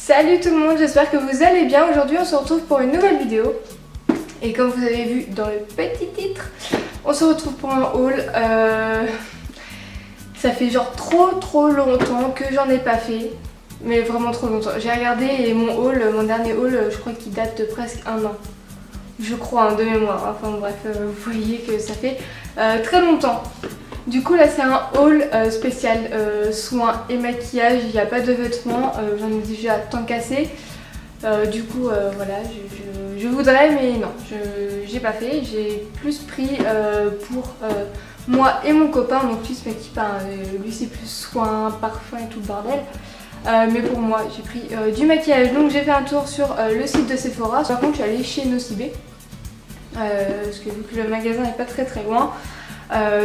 Salut tout le monde, j'espère que vous allez bien. Aujourd'hui on se retrouve pour une nouvelle vidéo. Et comme vous avez vu dans le petit titre, on se retrouve pour un haul. Ça fait genre trop longtemps que j'en ai pas fait. Mais vraiment trop longtemps. J'ai regardé et mon dernier haul, je crois qu'il date de presque un an. Je crois, de mémoire. Enfin bref, vous voyez que ça fait très longtemps. Du coup là c'est un haul spécial soins et maquillage, il n'y a pas de vêtements, j'en ai déjà tant cassé. Du coup voilà, je voudrais mais non, j'ai pas fait. J'ai plus pris pour moi et mon copain, donc lui se maquille pas, lui c'est plus soins, parfum et tout le bordel. Mais pour moi j'ai pris du maquillage, donc j'ai fait un tour sur le site de Sephora. Par contre je suis allée chez Nocibé, parce que vu que le magasin n'est pas très loin.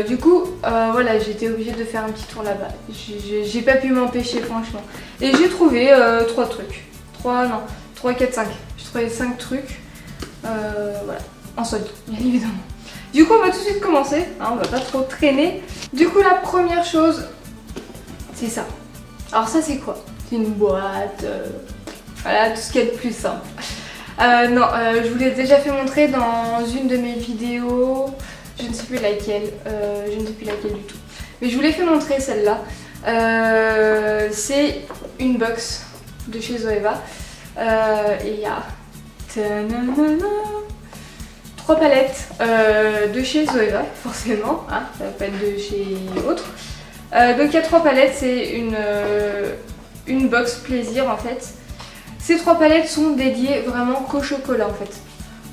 Du coup, voilà, j'ai été obligée de faire un petit tour là-bas. J'ai pas pu m'empêcher, franchement. Et j'ai trouvé 3 trucs. 3, 4, 5. J'ai trouvé 5 trucs. Voilà, en solde, bien évidemment. Du coup, on va tout de suite commencer. Hein, on va pas trop traîner. Du coup, la première chose, c'est ça. Alors, ça, c'est quoi? C'est une boîte. Voilà, tout ce qu'il y a de plus simple. Non, je vous l'ai déjà fait montrer dans une de mes vidéos. Je ne sais plus laquelle, du tout. Mais je vous l'ai fait montrer celle-là. C'est une box de chez Zoeva. Et il y a 3 palettes de chez Zoeva, forcément. Hein, ça va pas être de chez autre. Donc il y a 3 palettes, c'est une box plaisir en fait. Ces 3 palettes sont dédiées vraiment qu'au chocolat en fait.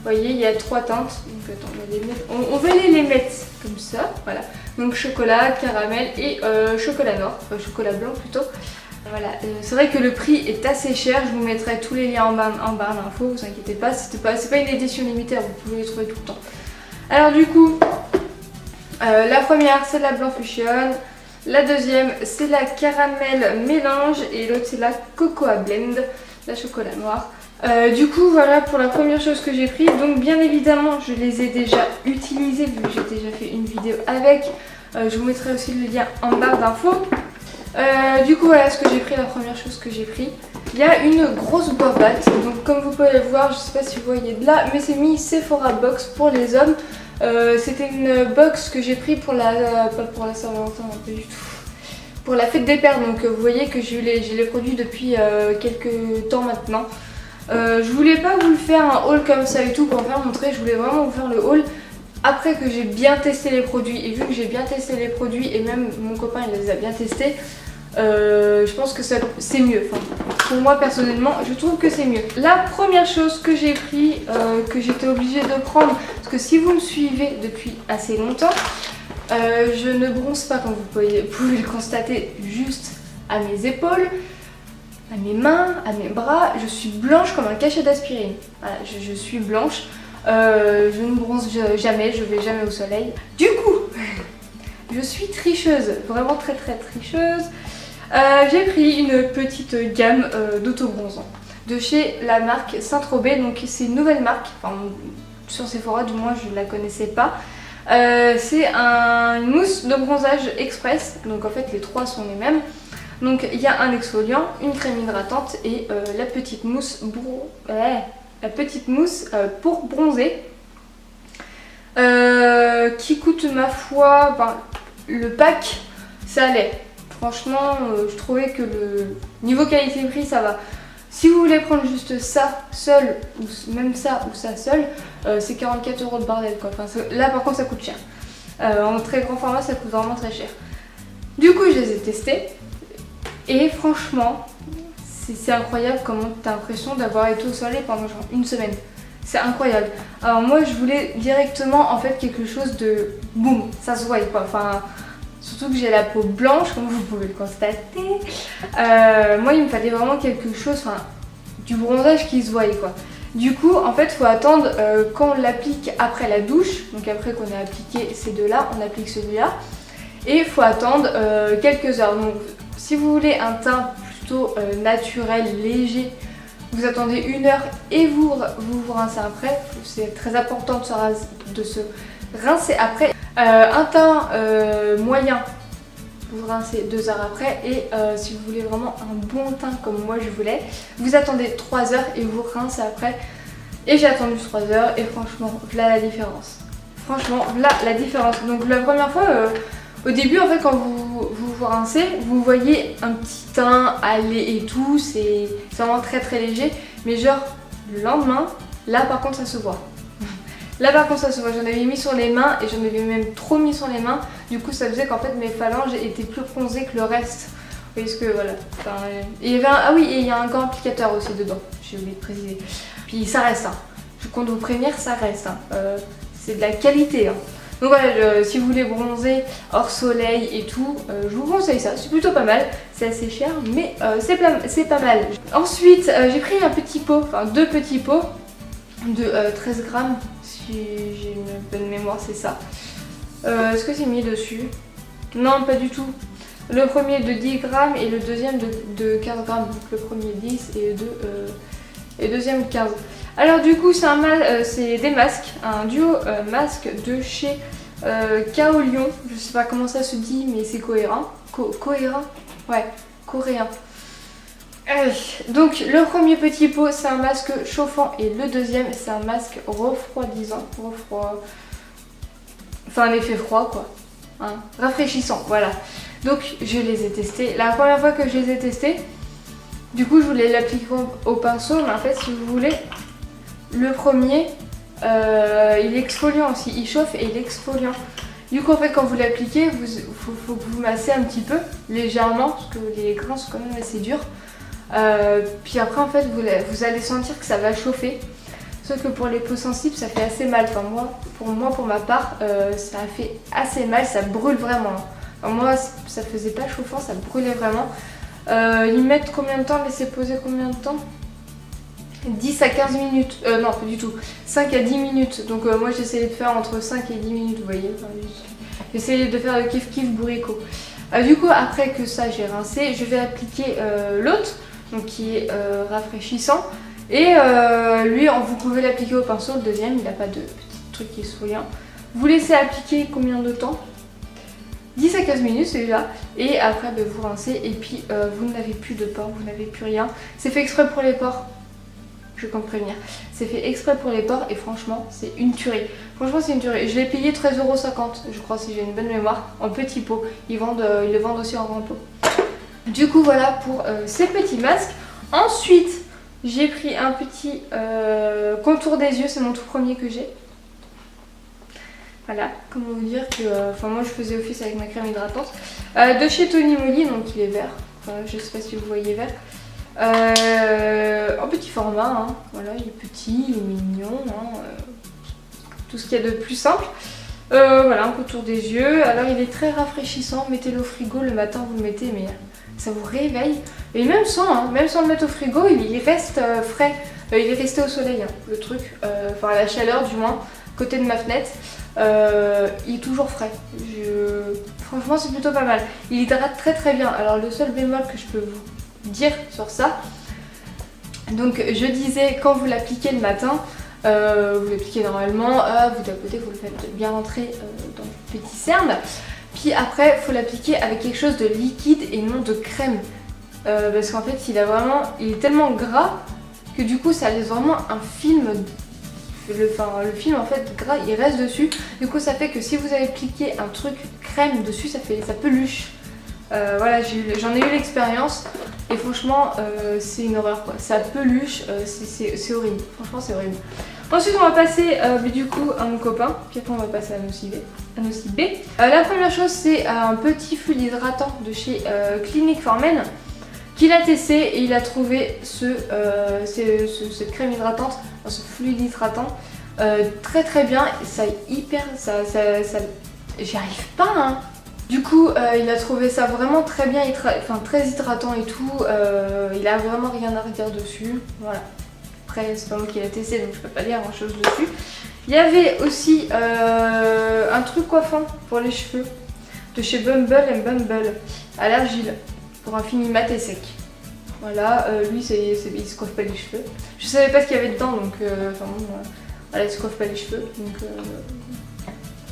Vous voyez, il y a 3 teintes. Donc attends, on va les mettre comme ça, voilà. Donc chocolat, caramel et chocolat noir, chocolat blanc plutôt. Voilà, c'est vrai que le prix est assez cher. Je vous mettrai tous les liens en barre d'infos, vous inquiétez pas. C'est pas une édition limitée, vous pouvez les trouver tout le temps. Alors du coup, la première c'est la blanc fuchsion. La deuxième c'est la caramel mélange et l'autre c'est la cocoa blend, la chocolat noir. Du coup voilà pour la première chose que j'ai pris. Donc bien évidemment je les ai déjà utilisés vu que j'ai déjà fait une vidéo avec. Je vous mettrai aussi le lien en barre d'infos. Du coup voilà ce que j'ai pris, la première chose que j'ai pris. Il y a une grosse boîte. Donc comme vous pouvez le voir, je sais pas si vous voyez de là, mais c'est mis Sephora Box pour les hommes. C'était une box que j'ai pris pour pas pour la Saint-Valentin, pas du tout. Pour la fête des pères, donc vous voyez que j'ai les produits depuis quelques temps maintenant. Je voulais pas vous le faire un haul comme ça et tout pour en faire montrer, je voulais vraiment vous faire le haul après que j'ai bien testé les produits. Et vu que j'ai bien testé les produits et même mon copain il les a bien testés, je pense que c'est mieux. Enfin, pour moi personnellement je trouve que c'est mieux. La première chose que j'ai pris, que j'étais obligée de prendre, parce que si vous me suivez depuis assez longtemps, je ne bronze pas comme vous pouvez le constater juste à mes épaules, à mes mains, à mes bras. Je suis blanche comme un cachet d'aspirine. Voilà, je suis blanche. Je ne bronze jamais, je vais jamais au soleil. Du coup, je suis tricheuse, vraiment très tricheuse. J'ai pris une petite gamme d'autobronzant de chez la marque Saint-Tropez. Donc c'est une nouvelle marque, enfin sur Sephora du moins je ne la connaissais pas. C'est une mousse de bronzage express, donc en fait les 3 sont les mêmes. Donc il y a un exfoliant, une crème hydratante et la petite mousse pour bronzer, qui coûte ma foi, le pack ça allait. Franchement je trouvais que le niveau qualité-prix ça va. Si vous voulez prendre juste ça seul, ou même ça ou ça seul, c'est 44 € de bordel quoi. Enfin, là par contre ça coûte cher. En très grand format ça coûte vraiment très cher. Du coup je les ai testés. Et franchement, c'est incroyable comment tu as l'impression d'avoir été au soleil pendant genre une semaine. C'est incroyable. Alors moi je voulais directement en fait quelque chose de boum, ça se voit quoi. Enfin, surtout que j'ai la peau blanche comme vous pouvez le constater. Moi il me fallait vraiment quelque chose, enfin du bronzage qui se voit quoi. Du coup en fait il faut attendre quand on l'applique après la douche. Donc après qu'on ait appliqué ces deux là, on applique celui-là. Et il faut attendre quelques heures. Donc si vous voulez un teint plutôt naturel, léger, vous attendez 1 heure et vous rincez après. C'est très important de se rincer après. Un teint moyen, vous rincez 2 heures après. Et si vous voulez vraiment un bon teint comme moi je voulais, vous attendez 3 heures et vous rincez après. Et j'ai attendu 3 heures et franchement, voilà la différence. Franchement, là la différence. Donc la première fois, au début en fait quand vous rincez, vous voyez un petit teint aller et tout, c'est vraiment très léger. Mais genre le lendemain, là par contre ça se voit. Là par contre ça se voit, j'en avais mis sur les mains et j'en avais même trop mis sur les mains. Du coup ça faisait qu'en fait mes phalanges étaient plus bronzées que le reste. Vous voyez ce que voilà. Enfin, et il y avait ah oui, et il y a un gant applicateur aussi dedans, j'ai oublié de préciser. Puis ça reste, hein. Je compte vous prévenir, ça reste. Hein. C'est de la qualité. Hein. Donc voilà, si vous voulez bronzer hors soleil et tout, je vous conseille ça. C'est plutôt pas mal. C'est assez cher, mais c'est pas mal. Ensuite, j'ai pris un petit pot, enfin 2 petits pots de 13 grammes. Si j'ai une bonne mémoire, c'est ça. Est-ce que c'est mis dessus? Non, pas du tout. Le premier de 10 grammes et le deuxième de 15 grammes. Donc le premier 10 et le deuxième 15. Alors du coup c'est des masques, un duo masque de chez Kaolion. Je sais pas comment ça se dit mais c'est cohérent. Cohérent? Ouais, coréen. Donc le premier petit pot c'est un masque chauffant et le deuxième c'est un masque refroidissant. Enfin un effet froid quoi. Hein, rafraîchissant, voilà. Donc je les ai testés. La première fois que je les ai testés, du coup je voulais l'appliquer au pinceau, mais en fait si vous voulez, le premier il est exfoliant aussi, il chauffe et il est exfoliant. Du coup en fait quand vous l'appliquez, faut que vous massez un petit peu, légèrement, parce que les grains sont quand même assez durs. Puis après en fait vous allez sentir que ça va chauffer. Sauf que pour les peaux sensibles ça fait assez mal. Enfin pour ma part ça a fait assez mal, ça brûle vraiment. Enfin, moi ça faisait pas chauffant, ça brûlait vraiment. Ils mettent combien de temps, laisser poser combien de temps? 10 à 15 minutes, non pas du tout, 5 à 10 minutes. Donc moi j'essayais de faire entre 5 et 10 minutes, vous voyez. Enfin, j'essayais de faire le kiff kiff bourricot. Du coup après que ça j'ai rincé, je vais appliquer l'autre, donc qui est rafraîchissant. Et lui vous pouvez l'appliquer au pinceau, le deuxième il n'a pas de petit truc qui est souriant. Vous laissez appliquer combien de temps? 10 à 15 minutes déjà, et après vous rincez et puis vous n'avez plus de pores, vous n'avez plus rien. C'est fait exprès pour les pores, je compte prévenir. C'est fait exprès pour les pores et franchement c'est une tuerie. Franchement c'est une tuerie. Je l'ai payé 13,50 € je crois si j'ai une bonne mémoire, en petit pot. Ils le vendent aussi en grand pot. Du coup voilà pour ces petits masques. Ensuite j'ai pris un petit contour des yeux, c'est mon tout premier que j'ai. Voilà, comment vous dire que moi je faisais office avec ma crème hydratante de chez Tony Moly, donc il est vert, je sais pas si vous voyez vert, en petit format, hein. Voilà, il est petit, il est mignon, hein, tout ce qu'il y a de plus simple. Voilà, un contour des yeux. Alors il est très rafraîchissant, mettez-le au frigo le matin, vous le mettez mais ça vous réveille, et même sans le mettre au frigo il reste frais, il est resté au soleil, hein, le truc, enfin à la chaleur du moins, côté de ma fenêtre. Il est toujours frais. Franchement c'est plutôt pas mal. Il hydrate très bien. Alors le seul bémol que je peux vous dire sur ça, donc je disais quand vous l'appliquez le matin, vous l'appliquez normalement, vous d'à côté vous le faites bien rentrer dans le petit cerne. Puis après il faut l'appliquer avec quelque chose de liquide et non de crème, parce qu'en fait il est tellement gras que du coup ça laisse vraiment un film. Le film en fait gras il reste dessus, du coup ça fait que si vous avez appliqué un truc crème dessus ça peluche. Voilà, j'en ai eu l'expérience et franchement c'est une horreur quoi, ça peluche, c'est horrible, franchement c'est horrible. Ensuite on va passer du coup à mon copain, puis après on va passer à Nocibé. La première chose c'est un petit fluide hydratant de chez Clinique for Men qu'il a testé et il a trouvé cette crème hydratante, ce fluide hydratant très bien. J'y arrive pas hein. Du coup il a trouvé ça vraiment très bien, très hydratant et tout, il a vraiment rien à redire dessus, voilà. Après c'est pas moi qui l'ai testé donc je peux pas dire grand chose dessus. Il y avait aussi un truc coiffant pour les cheveux de chez Bumble & Bumble à l'argile, pour un fini mat et sec. Voilà, lui il se coiffe pas les cheveux. Je savais pas ce qu'il y avait dedans donc voilà, il se coiffe pas les cheveux donc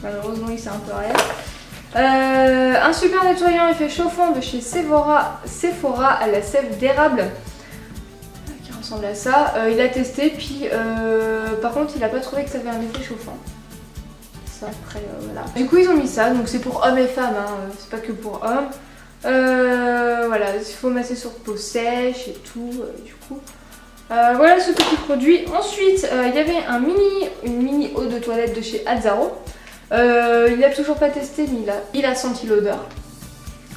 malheureusement il sert un peu à rien. Un super nettoyant effet chauffant de chez Sephora à la sève d'érable. Qui ressemble à ça. Il a testé, puis par contre il a pas trouvé que ça avait un effet chauffant. Ça après voilà. Du coup ils ont mis ça, donc c'est pour hommes et femmes, hein. C'est pas que pour hommes. Voilà, il faut masser sur peau sèche et tout, du coup. Voilà ce petit produit. Ensuite, il y avait une mini eau de toilette de chez Azzaro. Il a toujours pas testé, mais il a senti l'odeur.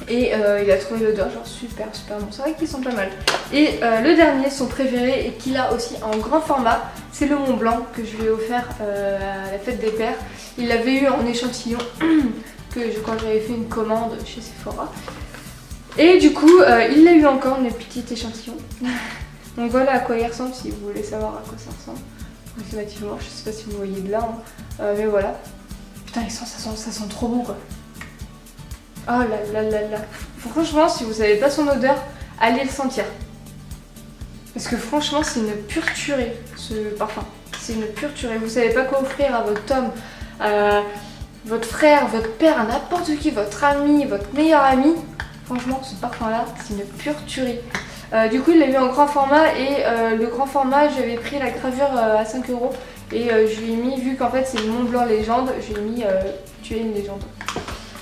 Et il a trouvé l'odeur genre super bon. C'est vrai qu'ils sont pas mal. Et le dernier, son préféré, et qu'il a aussi en grand format, c'est le Mont Blanc que je lui ai offert à la fête des pères. Il l'avait eu en échantillon quand j'avais fait une commande chez Sephora. Et du coup, il l'a eu encore, une petite échantillon. Donc voilà à quoi il ressemble si vous voulez savoir à quoi ça ressemble. Approximativement, je sais pas si vous voyez de là, hein. Mais voilà. Putain, ça sent trop bon quoi. Oh là là. Franchement, si vous savez pas son odeur, allez le sentir. Parce que franchement, c'est une pure tuerie ce parfum. C'est une pure tuerie. Vous savez pas quoi offrir à votre homme, à votre frère, votre père, à n'importe qui, votre ami, votre meilleur ami. Franchement, ce parfum-là, c'est une pure tuerie. Du coup, il l'a eu en grand format et le grand format, j'avais pris la gravure à 5 € et je lui ai mis, vu qu'en fait c'est le Mont Blanc légende, je lui ai mis tuer une légende.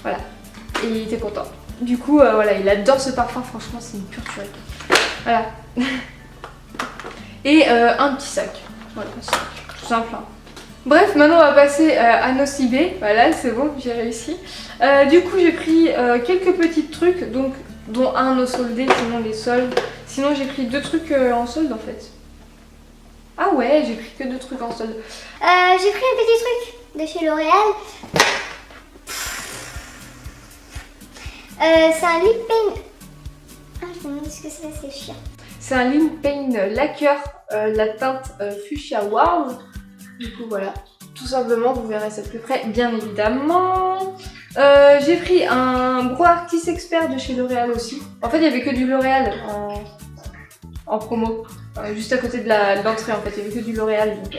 Voilà. Et il était content. Du coup, voilà, il adore ce parfum, franchement, c'est une pure tuerie. Voilà. Et un petit sac. Voilà, tout simple. Hein. Bref, maintenant on va passer à Nocibé. Voilà, c'est bon, j'ai réussi. Du coup, j'ai pris quelques petits trucs, donc, dont un au soldé, sinon les soldes. Sinon, j'ai pris 2 trucs en solde en fait. Ah ouais, j'ai pris que 2 trucs en solde. J'ai pris un petit truc de chez L'Oréal. C'est un lip paint. Ah, je me demande ce que c'est chiant. C'est un lip paint lacquer, la teinte Fuchsia Wow. Du coup, voilà. Tout simplement, vous verrez ça de plus près, bien évidemment. J'ai pris un Brow Artist Expert de chez L'Oréal aussi. En fait, il n'y avait que du L'Oréal en promo. Juste à côté de l'entrée, en fait. Il n'y avait que du L'Oréal. Donc,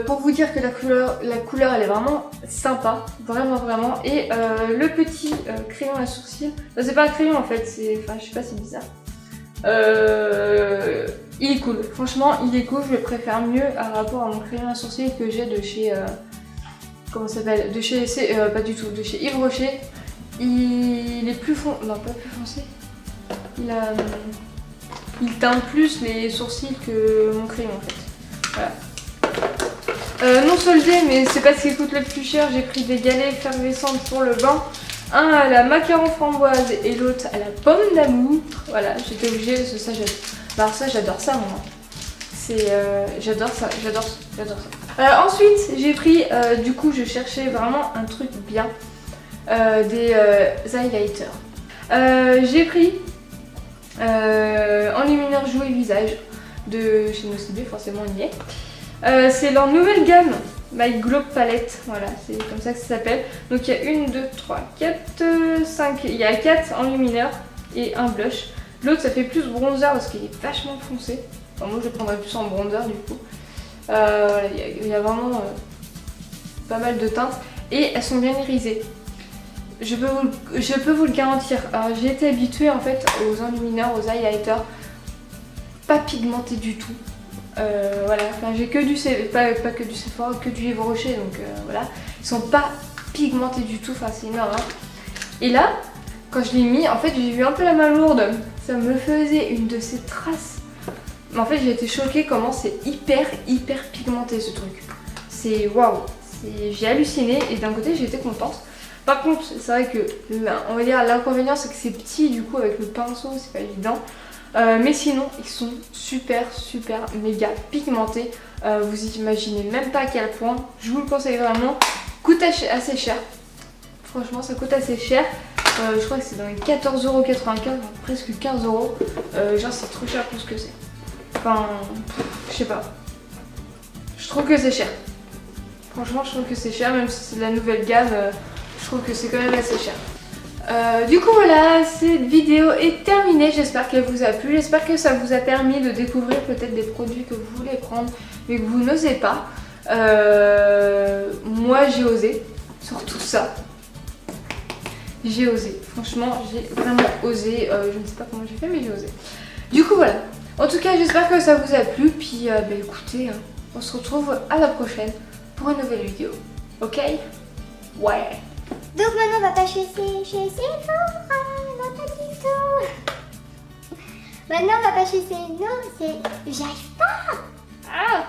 pour vous dire que la couleur, elle est vraiment sympa. Vraiment. Et le petit crayon à sourcils. C'est pas un crayon, en fait. Enfin, je sais pas, c'est bizarre. Il est cool. Franchement, il est cool. Je le préfère mieux par rapport à mon crayon à sourcils que j'ai de chez... comment ça s'appelle? De chez... pas du tout. De chez Yves Rocher. Il est plus foncé. Non, pas plus foncé. Il teinte plus les sourcils que mon crayon en fait. Voilà. Non soldé, mais c'est pas ce qui coûte le plus cher. J'ai pris des galets effervescentes pour le bain. Un à la macaron framboise et l'autre à la pomme d'amour. Voilà, j'étais obligée parce que ça j'adore. Alors ça j'adore ça moi. J'adore ça. Ensuite j'ai pris, du coup je cherchais vraiment un truc bien. Des highlighters. J'ai pris enlumineur jouet visage de chez Nocibé, forcément on y est. C'est leur nouvelle gamme My Glow Palette, voilà, c'est comme ça que ça s'appelle. Donc il y a 1, 2, 3, 4, 5, il y a 4 enlumineurs et un blush. L'autre ça fait plus bronzer parce qu'il est vachement foncé. Enfin, moi je le prendrais plus en bronzer du coup. Voilà, il y a vraiment pas mal de teintes et elles sont bien irisées. Je peux vous le garantir. J'ai été habituée en fait aux enlumineurs, aux highlighters pas pigmentés du tout. Voilà, enfin j'ai que du pas que du Sephora, que du Yves Rocher, donc voilà. Ils sont pas pigmentés du tout, enfin c'est une horreur. Et là, quand je l'ai mis, en fait j'ai eu un peu la main lourde. Ça me faisait une de ces traces. Mais en fait j'ai été choquée comment c'est hyper pigmenté ce truc. C'est waouh, j'ai halluciné et d'un côté j'ai été contente. Par contre, c'est vrai que on va dire l'inconvénient c'est que c'est petit, du coup avec le pinceau c'est pas évident. Mais sinon ils sont super méga pigmentés. Vous imaginez même pas à quel point. Je vous le conseille vraiment. Coûte assez cher. Franchement ça coûte assez cher. Je crois que c'est dans les 14,95 €, presque 15 €. Genre c'est trop cher pour ce que c'est. Enfin, je sais pas. Je trouve que c'est cher. Franchement je trouve que c'est cher, même si c'est de la nouvelle gamme. Je trouve que c'est quand même assez cher. Du coup voilà, cette vidéo est terminée, j'espère qu'elle vous a plu, j'espère que ça vous a permis de découvrir peut-être des produits que vous voulez prendre mais que vous n'osez pas. Moi j'ai osé, sur tout ça. J'ai osé, franchement j'ai vraiment osé, je ne sais pas comment j'ai fait mais j'ai osé. Du coup voilà, en tout cas j'espère que ça vous a plu, puis écoutez, hein, on se retrouve à la prochaine pour une nouvelle vidéo, ok? Ouais. Donc maintenant papa, je suis fort, non pas du tout. Maintenant papa, je suis non, c'est, j'y arrive pas. Ah.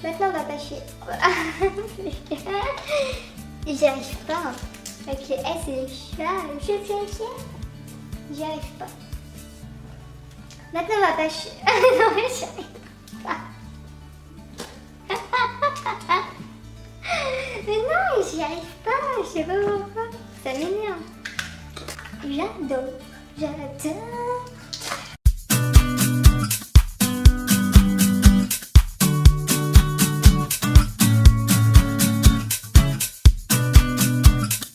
Maintenant papa, je suis, j'y arrive pas. Avec les S et les cheval, je fais j'y arrive pas. Maintenant papa, je suis, non mais j'y arrive pas. Mais non, j'y arrive pas, je sais pas pourquoi. Ça m'énerve. J'adore, j'adore.